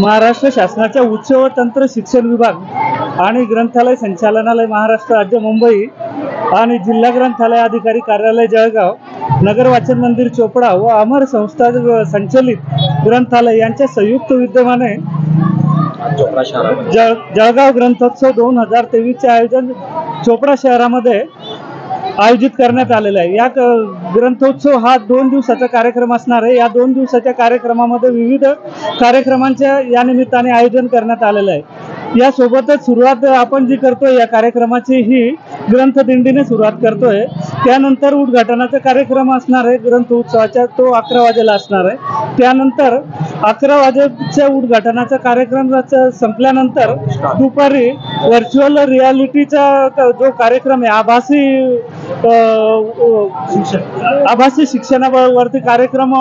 महाराष्ट्र शासनाच्या उच्च व तंत्र शिक्षण विभाग आणि ग्रंथालय संचालनालय महाराष्ट्र राज्य मुंबई आणि जिल्हा ग्रंथालय अधिकारी कार्यालय जळगाव, नगर वाचन मंदिर चोपडा व अमर संस्था संचलित ग्रंथालय यांच्या संयुक्त विद्यमाने जळगाव ग्रंथोत्सव 2023 चे आयोजन चोपडा शहरामध्ये आयोजित करण्यात आलेला आहे। या ग्रंथोत्सव हा 2 दिवसाचा कार्यक्रम असणार आहे। या 2 दिवसाच्या कार्यक्रमामध्ये विविध कार्यक्रमांच्या या निमित्ताने आयोजन करण्यात आलेलं आहे। या सोबतच सुरुवात आपण जी करतोय या कार्यक्रमाची ही ग्रंथदिंडीने सुरुवात करतोय। त्यानंतर उद्घाटनाचा कार्यक्रम असणार आहे ग्रंथोत्सवाचा, तो 11 वाजेला असणार आहे। त्यानंतर 11 वाजेच्या उद्घाटनाचा कार्यक्रम संपल्यानंतर दुपारी व्हर्च्युअल रियालिटीचा जो कार्यक्रम आहे आभासी शिक्षणावरती कार्यक्रम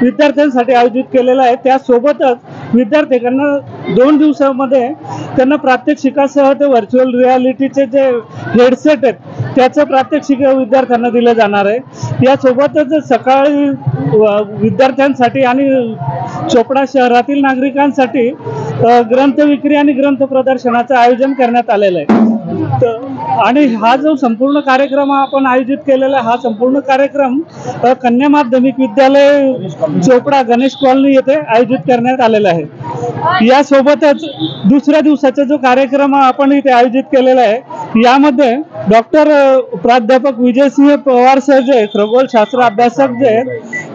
विद्यार्थ्यांसाठी आयोजित केलेला आहे। त्यासोबतच विद्यार्थ्यांना 2 दिवसामध्ये त्यांना प्रात्यक्षिकासह ते व्हर्च्युअल रियालिटीचे जे हेडसेट आहेत त्याचं प्रात्यक्षिक विद्यार्थ्यांना दिलं जाणार आहे। यासोबतच सकाळी विद्यार्थ्यांसाठी आणि चोपडा शहरातील नागरिकांसाठी ग्रंथ विक्री आणि ग्रंथ प्रदर्शनाचं आयोजन करण्यात आलेलं आहे। आणि हा जो संपूर्ण कार्यक्रम आपण आयोजित केलेला हा संपूर्ण कार्यक्रम कन्या माध्यमिक विद्यालय चोपडा गणेश कॉलनी येथे आयोजित करण्यात आलेला आहे। यासोबतच दुसऱ्या दिवसाचा जो कार्यक्रम आपण इथे आयोजित केलेला आहे यामध्ये डॉक्टर प्राध्यापक विजयसिंह पवार सर जे खगोलशास्त्र अभ्यासक जे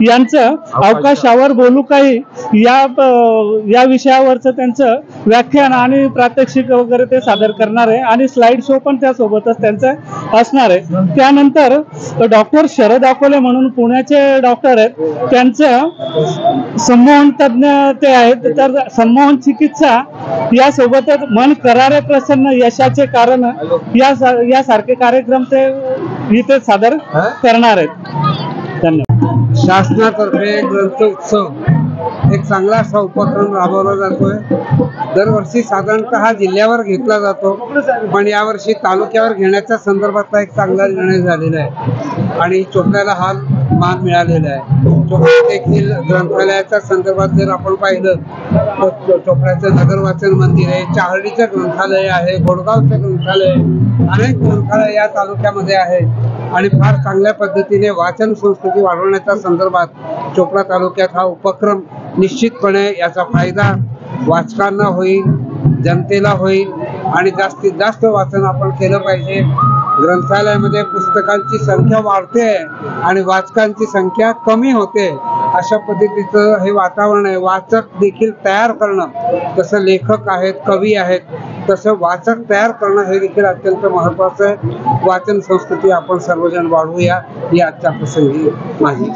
यांचं अवकाशावर बोलू काही या विषयावरचं त्यांचं व्याख्यान आणि प्रात्यक्षिक वगैरे ते सादर करणार आहे आणि स्लाइड शो पण त्यासोबतच त्यांचं असणार आहे। त्यानंतर डॉक्टर शरद अकोले म्हणून पुण्याचे डॉक्टर आहेत, त्यांचं संमोहन तज्ञ ते आहेत, तर संमोहन चिकित्सा यासोबतच मन करारे प्रसन्न यशाचे कारण यासारखे कार्यक्रम ते इथे सादर करणार आहेत। धन्यवाद। शासनातर्फे ग्रंथोत्सव एक चांगला असा उपक्रम राबवला जातोय। दरवर्षी साधारणतः जिल्ह्यावर घेतला जातो, पण यावर्षी तालुक्यावर घेण्याच्या संदर्भातला एक चांगला निर्णय झालेला आहे आणि चोपड्याला हा मान मिळालेला आहे। चोपड्यात देखील ग्रंथालयाच्या संदर्भात जर आपण पाहिलं तर चोपड्याचं नगर वाचन मंदिर आहे, चाहर्डीचं ग्रंथालय आहे, गोडगावचं ग्रंथालय आहे, अनेक ग्रंथालय या तालुक्यामध्ये आहेत आणि फार चांगल्या पद्धतीने वाचन संस्कृती वाढवण्याच्या संदर्भात चोपडा तालुक्यात हा उपक्रम निश्चितपणे याचा फायदा वाचकांना होईल, जनतेला होईल आणि जास्तीत जास्त वाचन आपण केलं पाहिजे। ग्रंथालयामध्ये पुस्तकांची संख्या वाढते आणि वाचकांची संख्या कमी होते, अशा पद्धतीचं हे वातावरण आहे। वाचक देखील तयार करणं, तसं लेखक आहेत, कवी आहेत, तसं वाचक तयार करणं हे देखील अत्यंत महत्त्वाचं आहे। वाचन संस्कृती आपण सर्वजण वाढवूया ही आजच्या प्रसंगी माझी